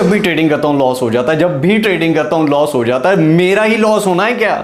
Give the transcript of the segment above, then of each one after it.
जब भी ट्रेडिंग करता हूं लॉस हो जाता है, जब भी ट्रेडिंग करता हूं लॉस हो जाता है। मेरा ही लॉस होना है क्या?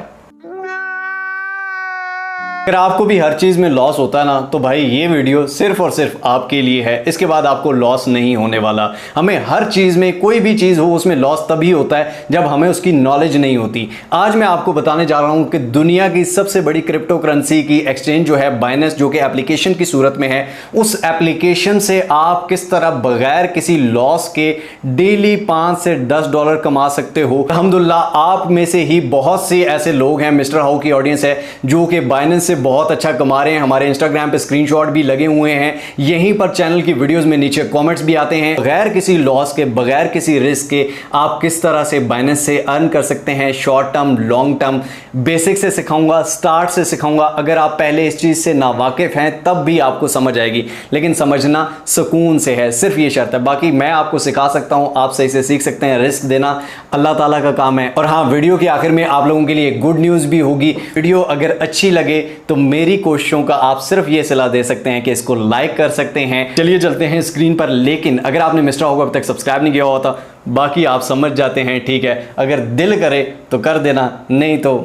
अगर आपको भी हर चीज में लॉस होता है ना, तो भाई ये वीडियो सिर्फ और सिर्फ आपके लिए है। इसके बाद आपको लॉस नहीं होने वाला। हमें हर चीज में, कोई भी चीज हो उसमें लॉस तभी होता है जब हमें उसकी नॉलेज नहीं होती। आज मैं आपको बताने जा रहा हूं कि दुनिया की सबसे बड़ी क्रिप्टो करेंसी की एक्सचेंज जो है बाइनेंस, जो कि एप्लीकेशन की सूरत में है, उस एप्लीकेशन से आप किस तरह बगैर किसी लॉस के डेली 5 से 10 डॉलर कमा सकते हो। अल्हम्दुलिल्लाह आप में से ही बहुत से ऐसे लोग हैं, मिस्टर हाउ की ऑडियंस है, जो कि बाइनेंस से बहुत अच्छा कमा रहे हैं। हमारे इंस्टाग्राम पे स्क्रीनशॉट भी लगे हुए हैं, यहीं पर चैनल की वीडियोस में नीचे कमेंट्स भी आते हैं। बगैर किसी लॉस के, बगैर किसी रिस्क के आप किस तरह से बाइनेंस से अर्न कर सकते हैं, short term, long term, basic से सिखाऊंगा, स्टार्ट से सिखाऊंगा। अगर आप पहले इस चीज से नावाकिफ हैं तब भी आपको समझ आएगी, लेकिन समझना सुकून से है, सिर्फ ये शर्त है। बाकी मैं आपको सिखा सकता हूं, आप सही से सीख सकते हैं। रिस्क देना अल्लाह ताला का काम है। और हाँ, वीडियो के आखिर में आप लोगों के लिए गुड न्यूज भी होगी। वीडियो अगर अच्छी लगे तो मेरी कोशिशों का आप सिर्फ ये सलाह दे सकते हैं कि इसको लाइक कर सकते हैं। चलिए चलते हैं स्क्रीन पर। लेकिन अगर आपने मिस्टर हाउ को अब तक सब्सक्राइब नहीं किया हुआ था, बाकी आप समझ जाते हैं, ठीक है। अगर दिल करे तो कर देना, नहीं तो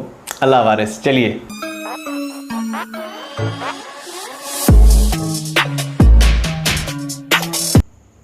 अल्लाह वारिस। चलिए।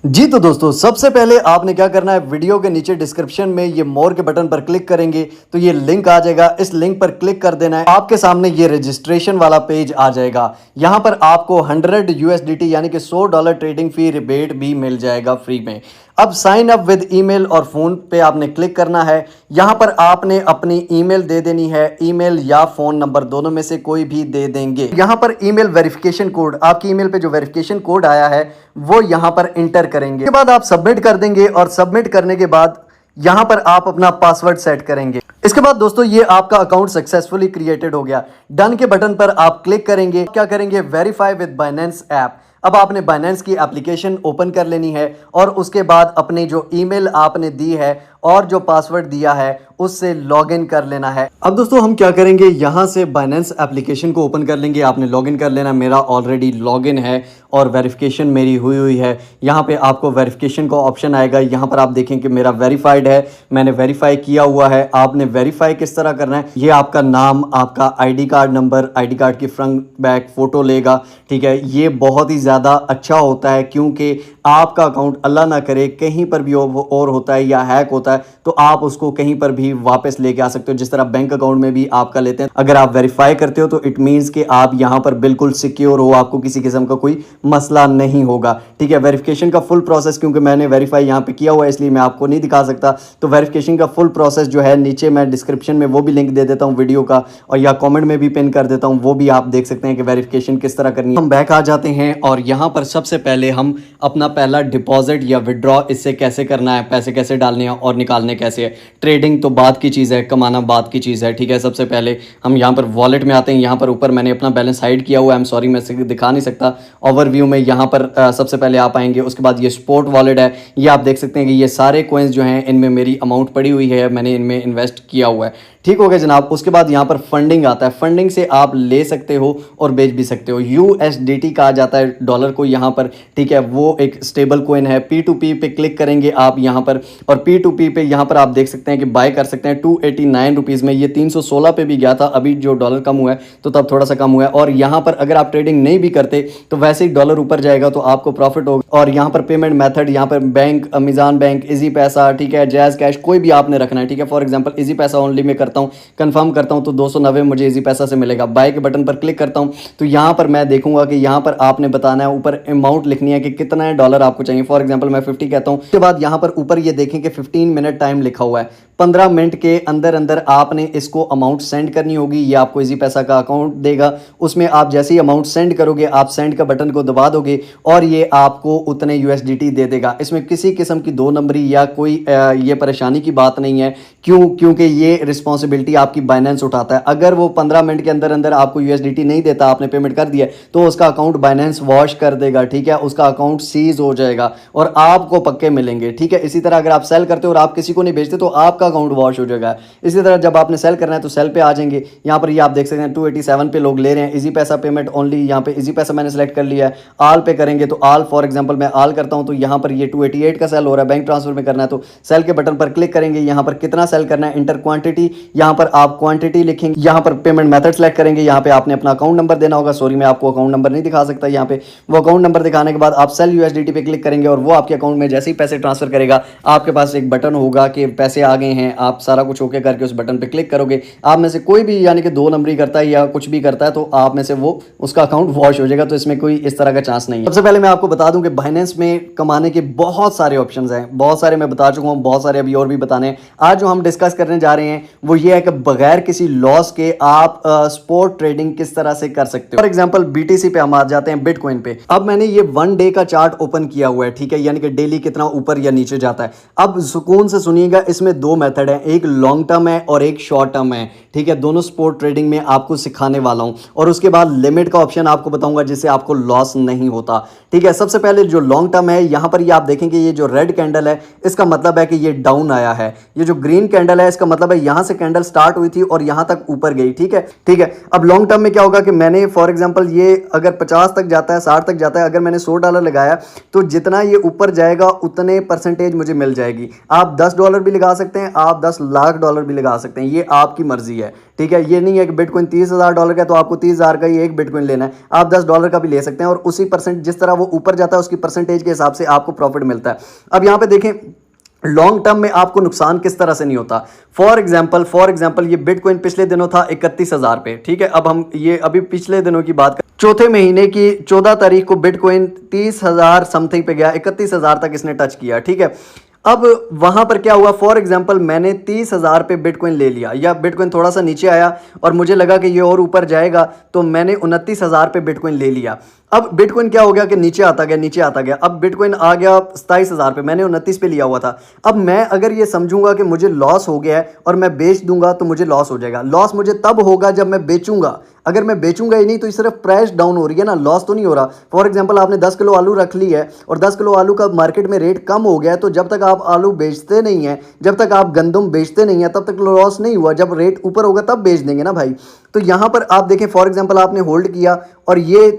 जी तो दोस्तों, सबसे पहले आपने क्या करना है, वीडियो के नीचे डिस्क्रिप्शन में ये मोर के बटन पर क्लिक करेंगे तो ये लिंक आ जाएगा। इस लिंक पर क्लिक कर देना है। आपके सामने ये रजिस्ट्रेशन वाला पेज आ जाएगा। यहां पर आपको 100 USDT यानी कि $100 ट्रेडिंग फी रिबेट भी मिल जाएगा फ्री में। अब साइन अप विद ईमेल और फोन पे आपने क्लिक करना है। यहां पर आपने अपनी ईमेल दे देनी है, ईमेल या फोन नंबर दोनों में से कोई भी दे देंगे। यहां पर ईमेल वेरिफिकेशन कोड, आपकी ईमेल पे जो वेरिफिकेशन कोड आया है वो यहां पर इंटर करेंगे। इसके बाद आप सबमिट कर देंगे और सबमिट करने के बाद यहां पर आप अपना पासवर्ड सेट करेंगे। इसके बाद दोस्तों ये आपका अकाउंट सक्सेसफुली क्रिएटेड हो गया। डन के बटन पर आप क्लिक करेंगे। क्या करेंगे, वेरीफाई विद बाइनेंस ऐप। अब आपने बाइनेंस की एप्लीकेशन ओपन कर लेनी है और उसके बाद अपनी जो ईमेल आपने दी है और जो पासवर्ड दिया है उससे लॉगिन कर लेना है। अब दोस्तों हम क्या करेंगे, यहां से बाइनेंस एप्लीकेशन को ओपन कर लेंगे। आपने लॉगिन कर लेना। मेरा ऑलरेडी लॉगिन है और वेरिफिकेशन मेरी हुई है। यहां पे आपको वेरिफिकेशन का ऑप्शन आएगा। यहां पर आप देखें कि मेरा वेरीफाइड है, मैंने वेरीफाई किया हुआ है। आपने वेरीफाई किस तरह करना है, ये आपका नाम, आपका ID card number, ID card की फ्रंट बैक फोटो लेगा, ठीक है। ये बहुत ही ज़्यादा अच्छा होता है क्योंकि आपका अकाउंट अल्लाह ना करे कहीं पर भी और होता है या हैक होता है तो आप उसको कहीं पर भी वापस लेके आ सकते हो, जिस तरह बैंक अकाउंट में भी आपका लेते हैं। अगर आप वेरीफाई करते हो तो इट मींस कि आप यहां पर बिल्कुल सिक्योर हो, आपको किसी किस्म का कोई मसला नहीं होगा, ठीक है। वेरिफिकेशन का फुल प्रोसेस, क्योंकि मैंने वेरीफाई यहां पे किया हुआ है इसलिए मैं आपको नहीं दिखा सकता, तो वेरिफिकेशन का फुल प्रोसेस जो है नीचे मैं डिस्क्रिप्शन में वो भी लिंक दे देता हूं वीडियो का, और या कॉमेंट में भी पिन कर देता हूं, वो भी आप देख सकते हैं कि वेरिफिकेशन किस तरह करनी है। हम बैक आ जाते हैं और यहां पर सबसे पहले हम अपना पहला डिपॉजिट या विड्रॉ इससे कैसे करना है, पैसे कैसे डालने हैं और निकालने कैसे है। ट्रेडिंग तो बात की चीज़ है, कमाना बात की चीज़ है, ठीक है। सबसे पहले हम यहाँ पर वॉलेट में आते हैं। यहाँ पर ऊपर मैंने अपना बैलेंस हाइड किया हुआ है, आई एम सॉरी मैं दिखा नहीं सकता। ओवरव्यू में यहाँ पर सबसे पहले आप आएंगे। उसके बाद ये स्पोर्ट वॉलेट है, ये आप देख सकते हैं कि ये सारे कॉइन्स जो हैं इनमें मेरी अमाउंट पड़ी हुई है, मैंने इनमें इन्वेस्ट किया हुआ है, ठीक हो गया जनाब। उसके बाद यहाँ पर फंडिंग आता है। फंडिंग से आप ले सकते हो और बेच भी सकते हो। USDT कहा जाता है डॉलर को यहाँ पर, ठीक है। वो एक स्टेबल कॉइन है। P2P पे क्लिक करेंगे आप यहाँ पर, और P2P पे यहाँ पर आप देख सकते हैं कि बाय कर सकते हैं 289 रुपीज़ में। ये 316 पे भी गया था, अभी जो डॉलर कम हुआ है तो तब थोड़ा सा कम हुआ है। और यहाँ पर अगर आप ट्रेडिंग नहीं भी करते तो वैसे ही डॉलर ऊपर जाएगा तो आपको प्रॉफिट होगा। और यहाँ पर पेमेंट मेथड, यहाँ पर बैंक, अमेज़न बैंक, इजी पैसा, ठीक है, जैज़ कैश, कोई भी आपने रखना है, ठीक है। फॉर एग्जाम्पल इजी पैसा ओनली में करता हूँ, कंफर्म करता हूं तो 290 मुझे इजी पैसा से मिलेगा। बाय के बटन पर क्लिक करता हूं तो यहां पर मैं देखूंगा कि यहां पर आपने बताना है, ऊपर अमाउंट लिखनी है कि कितना डॉलर आपको चाहिए। फॉर एग्जांपल मैं 50 कहता हूं। उसके बाद यहां पर ऊपर ये देखें कि 15 मिनट टाइम लिखा हुआ है। 15 मिनट के अंदर अंदर आपने इसको अमाउंट सेंड करनी होगी। ये आपको इजी पैसा का अकाउंट देगा, उसमें आप जैसे ही अमाउंट सेंड करोगे आप सेंड का बटन को दबा दोगे और ये आपको उतने USDT दे देगा। इसमें किसी किस्म की 2 नंबरी या कोई ये परेशानी की बात नहीं है। क्योंकि ये रिस्पॉन्सिबिलिटी आपकी बाइनेंस उठाता है। अगर वो 15 मिनट के अंदर अंदर आपको USDT नहीं देता, आपने पेमेंट कर दिया, तो उसका अकाउंट बाइनेंस वॉश कर देगा, ठीक है। उसका अकाउंट सीज हो जाएगा और आपको पक्के मिलेंगे, ठीक है। इसी तरह अगर आप सेल करते हो और आप किसी को नहीं भेजते तो आपका आपका अकाउंट वॉश हो जाएगा। इसी तरह जब आपने सेल करना है तो सेल पे आ जाएंगे। यहाँ पर ये आप देख सकते हैं 287 पे लोग ले रहे हैं। इजी पैसा पेमेंट ओनली, यहाँ पे इजी पैसा मैंने सेलेक्ट कर लिया है। आल पे करेंगे तो आल, फॉर एग्जांपल मैं आल करता हूँ तो यहाँ पर ये 288 का सेल हो रहा है। बैंक ट्रांसफर में करना है तो सेल के बटन पर क्लिक करेंगे। यहाँ पर कितना सेल करना है, इंटर क्वांटिटी, यहाँ पर आप क्वांटिटी लिखेंगे। यहाँ पर पेमेंट मेथड सेलेक्ट करेंगे। यहाँ पे आपने अपना अकाउंट नंबर देना होगा। सॉरी मैं आपको अकाउंट नंबर नहीं दिखा सकता यहाँ पे। वो अकाउंट नंबर दिखाने के बाद आप सेल यूएसडीटी पे क्लिक करेंगे और वो आपके अकाउंट में जैसे ही पैसे ट्रांसफर करेगा आपके पास एक बटन होगा कि पैसे आ गए हैं। आप सारा कुछ ओके करके उस बटन पे क्लिक करोगे। आप में से कोई भी यानी कि 2 नंबरी करता है या कुछ भी करता है तो आप में से वो उसका अकाउंट वॉश हो जाएगा। तो इसमें कोई इस तरह का चांस नहीं है। सबसे पहले मैं आपको बता दूं कि बाइनेंस में कमाने के बहुत सारे ऑप्शंस हैं, बहुत सारे मैं बता चुका हूं, बहुत सारे अभी और भी बताने हैं। आज जो हम डिस्कस करने जा रहे हैं वो ये है कि बगैर किसी लॉस के आप स्पॉट ट्रेडिंग किस तरह से कर सकते हो। फॉर एग्जांपल बीटीसी पे हम आ जाते हैं, बिटकॉइन पे। अब मैंने ये 1 डे का चार्ट ओपन किया हुआ है, ठीक है, यानी कि डेली कितना ऊपर या नीचे जाता है। अब सुकून से सुनिएगा, इसमें 2 मेथड है, एक लॉन्ग टर्म है और एक शॉर्ट टर्म है, ठीक है। दोनों स्पॉट ट्रेडिंग में आपको सिखाने वाला हूं और उसके बाद लिमिट का ऑप्शन आपको बताऊंगा जिससे आपको लॉस नहीं होता, ठीक है। सबसे पहले जो लॉन्ग टर्म है, यहां पर ये आप देखेंगे ये जो रेड कैंडल है इसका मतलब है कि ये डाउन आया है। ये जो ग्रीन कैंडल है इसका मतलब है यहां से कैंडल स्टार्ट हुई थी और यहां तक ऊपर गई, ठीक है, ठीक है। अब लॉन्ग टर्म में क्या होगा कि मैंने फॉर एग्जांपल ये अगर 50 तक जाता है, 60 तक जाता है, अगर मैंने $100 लगाया तो जितना ये ऊपर जाएगा उतने परसेंटेज मुझे मिल जाएगी। आप $10 भी लगा सकते हैं, आप $10,00,000 भी लगा सकते हैं, ये आपकी मर्जी है, ठीक है। ये नहीं है कि बिटकॉइन $30,000 का तो आपको 30,000 का ही एक बिटकॉइन लेना है, आप $10 का भी ले सकते हैं और उसी परसेंट जिस तरह वो ऊपर जाता है उसकी परसेंटेज के हिसाब से आपको प्रॉफिट मिलता है। अब यहां पे देखें लॉन्ग टर्म में आपको नुकसान किस तरह से नहीं होता। फॉर एग्जांपल ये बिटकॉइन पिछले दिनों था 31,000 पे, ठीक है। अब हम ये अभी पिछले दिनों की बात करें, चौथे महीने की 14 तारीख को बिटकॉइन 30,000 समथिंग पे गया, 31,000 तक इसने टच किया, ठीक है। अब वहां पर क्या हुआ, फॉर एग्जांपल मैंने 30,000 पे बिटकॉइन ले लिया या बिटकॉइन थोड़ा सा नीचे आया और मुझे लगा कि ये और ऊपर जाएगा तो मैंने 29,000 पे बिटकॉइन ले लिया। अब बिटकॉइन क्या हो गया कि नीचे आता गया, नीचे आता गया। अब बिटकॉइन आ गया 27,000 पे, मैंने 29 पे लिया हुआ था। अब मैं अगर ये समझूंगा कि मुझे लॉस हो गया है और मैं बेच दूंगा तो मुझे लॉस हो जाएगा। लॉस मुझे तब होगा जब मैं बेचूंगा। अगर मैं बेचूंगा ही नहीं तो सिर्फ प्राइस डाउन हो रही है ना, लॉस तो नहीं हो रहा। फॉर एग्जांपल आपने 10 किलो आलू रख ली है और 10 किलो आलू का मार्केट में रेट कम हो गया है तो जब तक आप आलू बेचते नहीं है, जब तक आप गंदम बेचते नहीं है तब तक लॉस नहीं हुआ। जब रेट ऊपर होगा तब बेच देंगे ना भाई। तो यहां पर आप देखें फॉर एग्जांपल आपने होल्ड किया और ये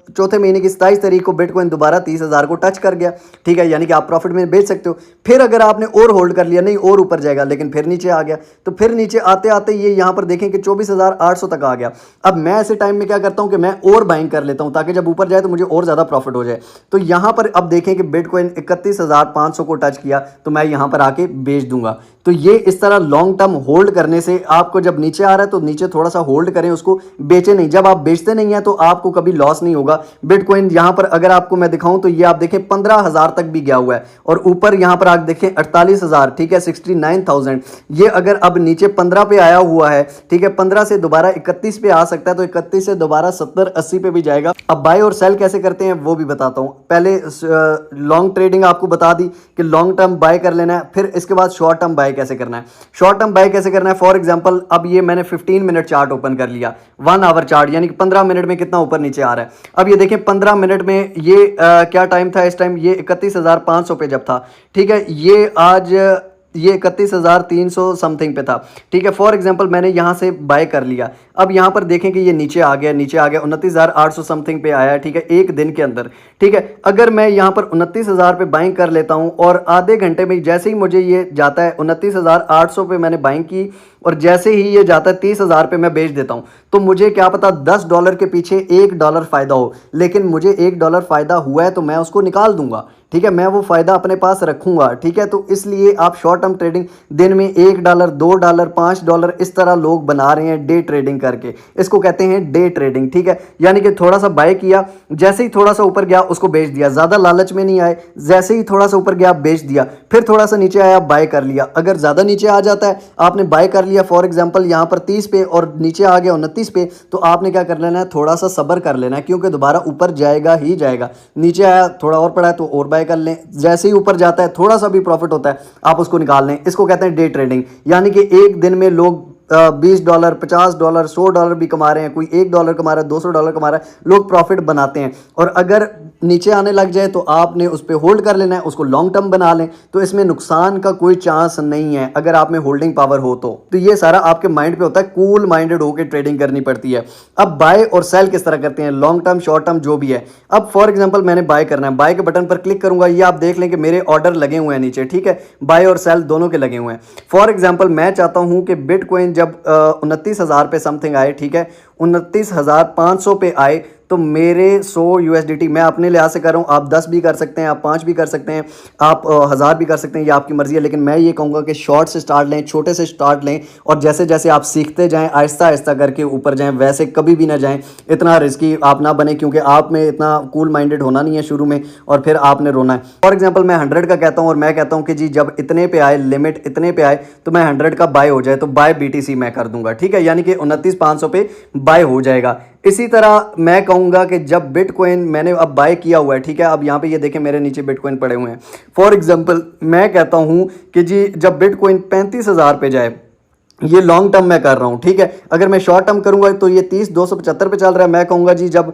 चौथे महीने की 27 तारीख को बिटकॉइन दोबारा 30,000 को टच कर गया, ठीक है, यानी कि आप प्रॉफिट में बेच सकते हो। फिर अगर आपने और होल्ड कर लिया, नहीं और ऊपर जाएगा, लेकिन फिर नीचे आ गया तो फिर नीचे आते आते ये यहां पर देखें कि 24,800 तक आ गया। अब मैं ऐसे टाइम में क्या करता हूं कि मैं और बाइंग कर लेता हूं ताकि जब ऊपर जाए तो मुझे और ज्यादा प्रॉफिट हो जाए। तो यहां पर अब देखें कि बिटकॉइन 31,500 को टच किया तो मैं यहां पर आके बेच दूंगा। तो ये इस तरह लॉन्ग टर्म होल्ड करने से आपको जब नीचे आ रहा है तो नीचे थोड़ा सा होल्ड करें, उसको बेचे नहीं। जब आप बेचते नहीं है तो आपको कभी लॉस नहीं होगा। बिटकॉइन यहां पर अगर आपको मैं दिखाऊं तो ये आप देखें 15,000 तक भी गया हुआ है और ऊपर यहां पर आप देखें 48,000, ठीक है, 69,000। ये अगर अब नीचे 15 पे आया हुआ है, ठीक है, 15 से दोबारा 31 पे आ सकता है तो 31 से दोबारा 70-80 पे भी जाएगा। अब बाय और सेल कैसे करते हैं वो भी बताता हूं। पहले लॉन्ग ट्रेडिंग आपको बता दी कि लॉन्ग टर्म बाय कर लेना है, फिर इसके बाद शॉर्ट टर्म बाय कैसे करना है। शॉर्ट टर्म बाय कैसे करना है, फॉर एग्जांपल अब ये मैंने 15 मिनट चार्ट ओपन कर लिया, 1 आवर चार्ट, यानी कि 15 मिनट में कितना ऊपर नीचे आ रहा है। अब ये देखें 15 मिनट में ये क्या टाइम था, इस टाइम ये 31,500 पे जब था, ठीक है, ये आज ये 31,300 समथिंग पे था, ठीक है। फॉर एग्जांपल मैंने यहां से बाय कर लिया। अब यहां पर देखें कि ये नीचे आ गया, 29,800 समथिंग पे आया है, ठीक है, एक दिन के अंदर, ठीक है। अगर मैं यहां पर 29,000 पे बाइंग कर लेता हूं और आधे घंटे में जैसे ही मुझे ये जाता है 29,800 पे मैंने बाइंग की और जैसे ही ये जाता है 30,000 पे मैं बेच देता हूं, तो मुझे क्या पता $10 के पीछे $1 फायदा हो, लेकिन मुझे $1 फायदा हुआ है तो मैं उसको निकाल दूंगा, ठीक है, मैं वो फायदा अपने पास रखूंगा, ठीक है। तो इसलिए आप शॉर्ट टर्म ट्रेडिंग दिन में $1, $2, $5 इस तरह लोग बना रहे हैं डे ट्रेडिंग करके, इसको कहते हैं डे ट्रेडिंग, ठीक है। यानी कि थोड़ा सा बाय किया, जैसे ही थोड़ा सा ऊपर गया उसको बेच दिया, ज्यादा लालच में नहीं आए, जैसे ही थोड़ा सा ऊपर गया बेच दिया, फिर थोड़ा सा नीचे आया बाय कर लिया। अगर ज्यादा नीचे आ जाता है, आपने बाय कर लिया फॉर एग्जांपल यहां पर 30 पे और नीचे आ गया 29 पे, तो आपने क्या कर लेना है, थोड़ा सा सब्र कर लेना है, क्योंकि दोबारा ऊपर जाएगा ही जाएगा। नीचे आया थोड़ा और पड़ा है तो और बाय कर लें, जैसे ही ऊपर जाता है थोड़ा सा भी प्रॉफिट होता है आप उसको निकाल लें। इसको कहते हैं डे ट्रेडिंग, यानी कि एक दिन में लोग $20, $50, $100 भी कमा रहे हैं, कोई $1 कमा रहा है, $200 कमा रहा है, लोग प्रॉफिट बनाते हैं। और अगर नीचे आने लग जाए तो आपने उस पर होल्ड कर लेना है, उसको लॉन्ग टर्म बना लें, तो इसमें नुकसान का कोई चांस नहीं है अगर आप में होल्डिंग पावर हो तो ये सारा आपके माइंड पे होता है। कूल माइंडेड होकर ट्रेडिंग करनी पड़ती है। अब बाय और सेल किस तरह करते हैं, लॉन्ग टर्म शॉर्ट टर्म जो भी है। अब फॉर एग्जांपल मैंने बाय करना है, बाय के बटन पर क्लिक करूंगा, ये आप देख लें कि मेरे ऑर्डर लगे हुए हैं नीचे, ठीक है, बाय और सेल दोनों के लगे हुए हैं। फॉर एग्जांपल मैं चाहता हूं कि बिटकॉइन जब 29,000 पे समथिंग आए, ठीक है, 29,500 पे आए, तो मेरे 100 USDT, मैं अपने लिहाज से कर रहा हूँ, आप 10 भी कर सकते हैं, आप 5 भी कर सकते हैं, आप 1000 भी कर सकते हैं, ये आपकी मर्जी है। लेकिन मैं ये कहूँगा कि शॉर्ट से स्टार्ट लें, छोटे से स्टार्ट लें, और जैसे जैसे आप सीखते जाएं आहिस्ता आहिस्ता करके ऊपर जाएं। वैसे कभी भी ना जाएं, इतना रिस्की आप ना बने, क्योंकि आप में इतना कूल माइंडेड होना नहीं है शुरू में, और फिर आपने रोना है। फॉर एग्जाम्पल मैं 100 का कहता हूँ और मैं कहता हूँ कि जी जब इतने पे आए, लिमिट इतने पे आए, तो मैं 100 का बाय हो जाए तो बाय BTC मैं कर दूंगा, ठीक है, यानी कि 29,500 पे बाय हो जाएगा। इसी तरह मैं कहूंगा कि जब बिटकॉइन मैंने अब बाय किया हुआ है, ठीक है, अब यहाँ पे ये देखें मेरे नीचे बिटकॉइन पड़े हुए हैं। फॉर एग्जांपल मैं कहता हूं कि जी जब बिटकॉइन 35,000 पे जाए, ये लॉन्ग टर्म मैं कर रहा हूं, ठीक है। अगर मैं शॉर्ट टर्म करूंगा तो ये 30,275 पे चल रहा है। मैं कहूंगा जी जब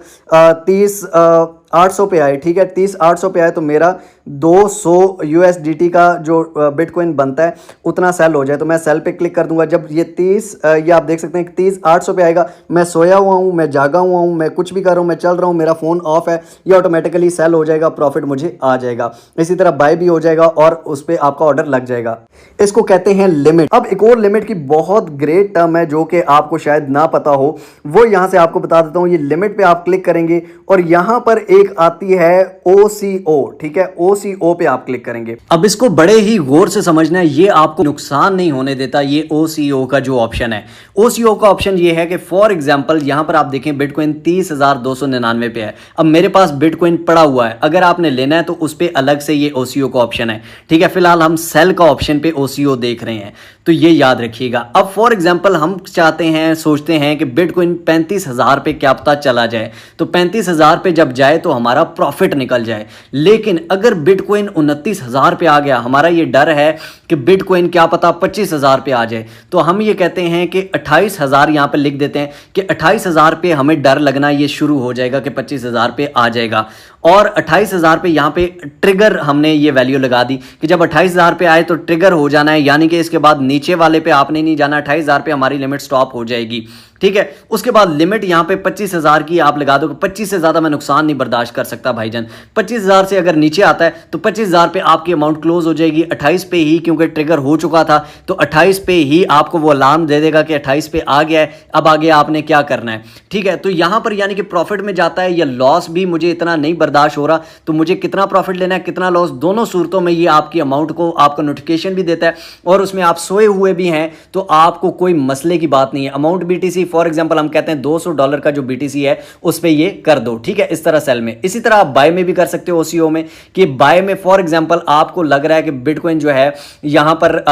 30,800 पे आए, ठीक है, 30,800 पे आए, तो मेरा 200 USDT का जो बिटकॉइन बनता है उतना सेल हो जाए, तो मैं सेल पे क्लिक कर दूंगा। जब ये 30 ये आप देख सकते हैं 30,800 पे आएगा, मैं सोया हुआ हूँ, मैं जागा हुआ हूँ, मैं कुछ भी कर रहा हूँ, मैं चल रहा हूँ, मेरा फ़ोन ऑफ है, ये ऑटोमेटिकली सेल हो जाएगा, प्रॉफिट मुझे आ जाएगा। इसी तरह बाय भी हो जाएगा और उस पर आपका ऑर्डर लग जाएगा। इसको कहते हैं लिमिट। अब एक और लिमिट की बहुत ग्रेट टर्म है जो कि आपको शायद ना पता हो, वो यहां से आपको बता देता हूं। ये लिमिट पे आप क्लिक करेंगे और यहां पर एक आती है OCO, ठीक है, OCO पे आप क्लिक करेंगे। अब इसको बड़े ही गौर से समझना है, ये आपको नुकसान नहीं होने देता। ये OCO का जो ऑप्शन है, OCO का ऑप्शन ये है कि फॉर एग्जांपल यहां पर आप देखें बिटकॉइन 30,299 पे है। अब मेरे पास बिटकॉइन पड़ा हुआ है, अगर आपने लेना है तो उस पर अलग से ये OCO का ऑप्शन है, ठीक है। फिलहाल हम सेल का ऑप्शन पे OCO देख रहे हैं, तो ये याद रखिएगा। अब फॉर एग्जांपल हम चाहते हैं, सोचते हैं कि बिटकॉइन 35,000 पे क्या पता चला जाए, तो 35,000 पे जब जाए तो हमारा प्रॉफिट निकल जाए। लेकिन अगर बिटकॉइन 29,000 पे आ गया, हमारा ये डर है कि बिटकॉइन क्या पता 25,000 पे आ जाए, तो हम ये कहते हैं कि 28,000 यहां पे लिख देते हैं कि 28,000 पे हमें डर लगना ये शुरू हो जाएगा कि 25,000 पे आ जाएगा। और 28,000 पे यहाँ पे ट्रिगर हमने ये वैल्यू लगा दी कि जब 28,000 पे आए तो ट्रिगर हो जाना है, यानी कि इसके बाद नीचे वाले पे आपने नहीं जाना, 28,000 पे हमारी लिमिट स्टॉप हो जाएगी, ठीक है। उसके बाद लिमिट यहाँ पे 25,000 की आप लगा दो। 25 से ज्यादा मैं नुकसान नहीं बर्दाश्त कर सकता भाईजान। 25,000 से अगर नीचे आता है तो 25,000 पे आपकी अमाउंट क्लोज हो जाएगी। 28 पे ही क्योंकि ट्रिगर हो चुका था, तो 28 पे ही आपको वो अलार्म दे देगा कि 28 पे आ गया है, अब आगे आपने क्या करना है, ठीक है। तो यहां पर यानी कि प्रॉफिट में जाता है या लॉस भी मुझे इतना नहीं बर्दाश्त हो रहा, तो मुझे कितना प्रॉफिट लेना है, कितना लॉस, दोनों सूरतों में ये आपकी अमाउंट को आपको नोटिफिकेशन भी देता है। और उसमें आप सोए हुए भी हैं तो आपको कोई मसले की बात नहीं है। अमाउंट BTC फॉर एग्जांपल हम कहते हैं $200 का जो BTC है उस पे ये कर दो, ठीक है, इस तरह सेल में। इसी तरह आप बाय में भी कर सकते हो OCO में, कि बाय में फॉर एग्जांपल आपको लग रहा है कि बिटकॉइन जो है यहां पर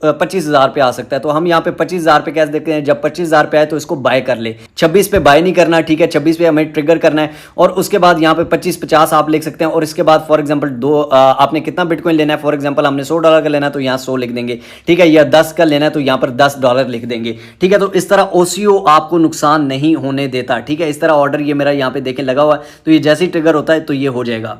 25,000 पे आ सकता है, तो हम यहाँ पे 25,000 पे कैसे देखते हैं, जब 25,000 पे आए तो इसको बाय कर ले। 26 पे बाय नहीं करना, ठीक है, 26 पे हमें ट्रिगर करना है। और उसके बाद यहाँ पे 25-50 आप लिख सकते हैं। और इसके बाद फॉर एग्जांपल आपने कितना बिटकॉइन लेना है, फॉर एग्जांपल हमने $100 का लेना है तो यहाँ 100 लिख देंगे, ठीक है, या 10 का लेना है तो यहाँ पर $10 लिख देंगे, ठीक है। तो इस तरह OCO आपको नुकसान नहीं होने देता, ठीक है। इस तरह ऑर्डर ये मेरा यहाँ पे देखें लगा हुआ है, तो ये जैसे ही ट्रिगर होता है तो ये हो जाएगा।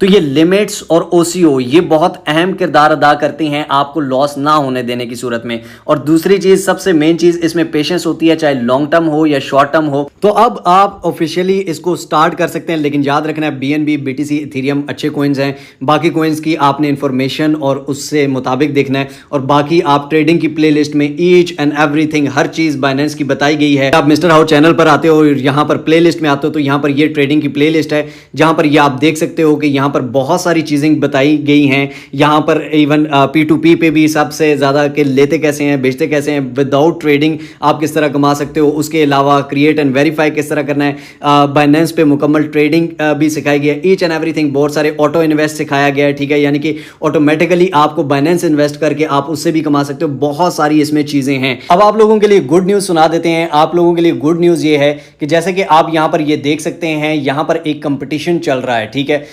तो ये लिमिट्स और OCO ये बहुत अहम किरदार अदा करती हैं आपको लॉस ना होने देने की सूरत में। और दूसरी चीज, सबसे मेन चीज, इसमें पेशेंस होती है, चाहे लॉन्ग टर्म हो या शॉर्ट टर्म हो। तो अब आप ऑफिशियली इसको स्टार्ट कर सकते हैं, लेकिन याद रखना है BNB, BTC, इथेरियम अच्छे कॉइन्स हैं। बाकी कॉइन्स की आपने इंफॉर्मेशन और उससे मुताबिक देखना है। और बाकी आप ट्रेडिंग की प्ले लिस्ट में ईच एंड एवरीथिंग, हर चीज बाइनेंस की बताई गई है। आप मिस्टर हाउ चैनल पर आते हो, यहाँ पर प्ले लिस्ट में आते हो, तो यहाँ पर ये ट्रेडिंग की प्ले लिस्ट है, जहाँ पर ये आप देख सकते हो कि यहाँ पर बहुत सारी चीजें बताई गई हैं। यहाँ पर इवन P2P पे भी सबसे ज्यादा कि लेते कैसे हैं, बेचते कैसे हैं, विदाउट ट्रेडिंग आप किस तरह कमा सकते हो। उसके अलावा क्रिएट एंड वेरीफाई किस तरह करना है, बाइनेंस पे मुकम्मल ट्रेडिंग भी सिखाई गई है, ईच एंड एवरीथिंग। बहुत सारे ऑटो इन्वेस्ट सिखाया गया है, ठीक है, यानी कि ऑटोमेटिकली आपको बाइनेंस इन्वेस्ट करके आप उससे भी कमा सकते हो। बहुत सारी इसमें चीजें हैं। अब आप लोगों के लिए गुड न्यूज सुना देते हैं। आप लोगों के लिए गुड न्यूज ये है कि जैसे कि आप यहाँ पर ये देख सकते हैं, यहाँ पर एक कंपटीशन चल रहा है, ठीक है,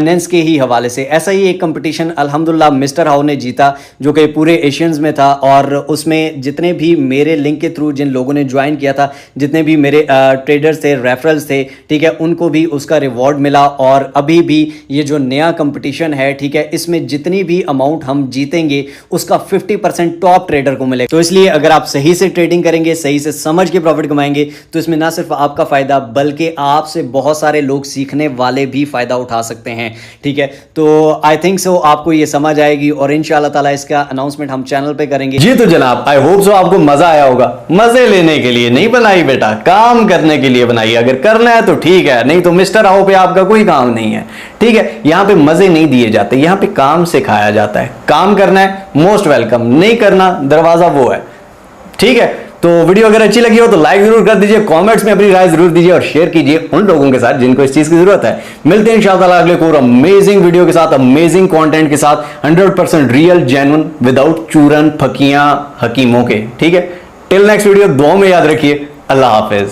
फाइनेंस के ही हवाले से। ऐसा ही एक कंपटीशन अल्हम्दुलिल्लाह मिस्टर हाउ ने जीता, जो कि पूरे एशियंस में था, और उसमें जितने भी मेरे लिंक के थ्रू जिन लोगों ने ज्वाइन किया था, जितने भी मेरे ट्रेडर्स थे, रेफरल्स थे, ठीक है, उनको भी उसका रिवॉर्ड मिला। और अभी भी ये जो नया कंपटीशन है, ठीक है, इसमें जितनी भी अमाउंट हम जीतेंगे उसका 50% टॉप ट्रेडर को मिलेगा। तो इसलिए अगर आप सही से ट्रेडिंग करेंगे, सही से समझ के प्रॉफिट कमाएंगे, तो इसमें ना सिर्फ आपका फायदा बल्कि आपसे बहुत सारे लोग सीखने वाले भी फायदा उठा सकते हैं, ठीक है। तो आई थिंक सो आपको ये समझ आएगी और इंशाल्लाह ताला इसका अनाउंसमेंट हम चैनल पे करेंगे। जी तो जनाब, आई होप सो आपको मजा आया होगा। मजे लेने के लिए नहीं बनाई बेटा, काम करने के लिए बनाई। अगर करना है तो ठीक है, नहीं तो मिस्टर हाउ पे आपका कोई काम नहीं है, ठीक है। यहां पे मजे नहीं दिए जाते, यहां पे काम सिखाया जाता है। काम करना है मोस्ट वेलकम, नहीं करना दरवाजा वो है, ठीक है। तो वीडियो अगर अच्छी लगी हो तो लाइक जरूर कर दीजिए, कमेंट्स में अपनी राय जरूर दीजिए और शेयर कीजिए उन लोगों के साथ जिनको इस चीज की जरूरत है। मिलते हैं इंशाअल्लाह अगले को अमेजिंग वीडियो के साथ, अमेजिंग कंटेंट के साथ, 100% रियल जेन्युइन, विदाउट चूरन फकियां हकीमों के, ठीक है। टिल नेक्स्ट वीडियो, दुआ में याद रखिए। अल्लाह हाफिज।